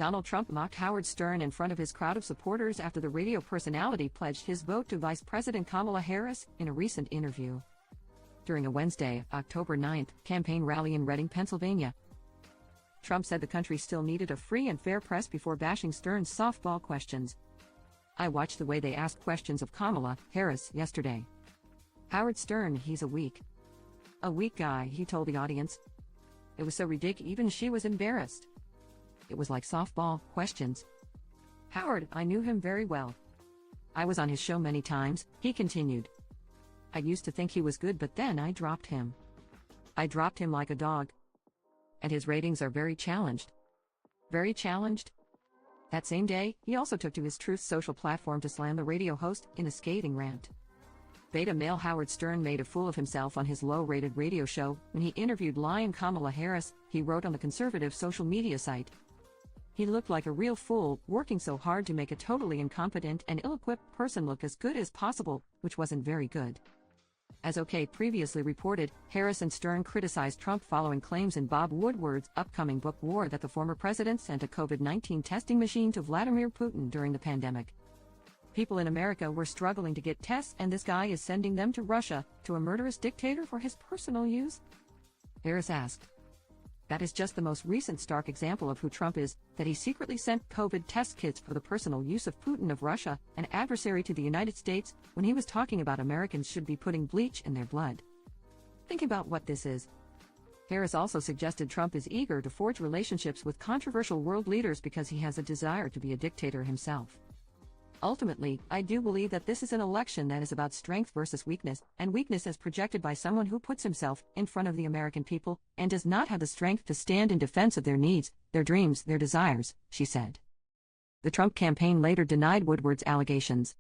Donald Trump mocked Howard Stern in front of his crowd of supporters after the radio personality pledged his vote to Vice President Kamala Harris in a recent interview. During a Wednesday, October 9th, campaign rally in Reading, Pennsylvania, Trump said the country still needed a free and fair press before bashing Stern's softball questions. "I watched the way they asked questions of Kamala Harris yesterday. Howard Stern, he's a weak guy," he told the audience. "It was so ridiculous, even she was embarrassed. It was like softball questions. Howard, I knew him very well. I was on his show many times," he continued. "I used to think he was good, but then I dropped him. I dropped him like a dog. And his ratings are very challenged." Very challenged? That same day, he also took to his Truth Social platform to slam the radio host in a scathing rant. Beta male Howard Stern made a fool of himself on his low-rated radio show when he interviewed lion Kamala Harris, he wrote on the conservative social media site. "He looked like a real fool, working so hard to make a totally incompetent and ill-equipped person look as good as possible, which wasn't very good." As OK previously reported, Harris and Stern criticized Trump following claims in Bob Woodward's upcoming book War that the former president sent a COVID-19 testing machine to Vladimir Putin during the pandemic. "People in America were struggling to get tests, and this guy is sending them to Russia, to a murderous dictator for his personal use?" Harris asked. "That is just the most recent stark example of who Trump is, that he secretly sent COVID test kits for the personal use of Putin of Russia, an adversary to the United States, when he was talking about Americans should be putting bleach in their blood. Think about what this is." Harris also suggested Trump is eager to forge relationships with controversial world leaders because he has a desire to be a dictator himself. "Ultimately, I do believe that this is an election that is about strength versus weakness, and weakness as projected by someone who puts himself in front of the American people and does not have the strength to stand in defense of their needs, their dreams, their desires," she said. The Trump campaign later denied Woodward's allegations.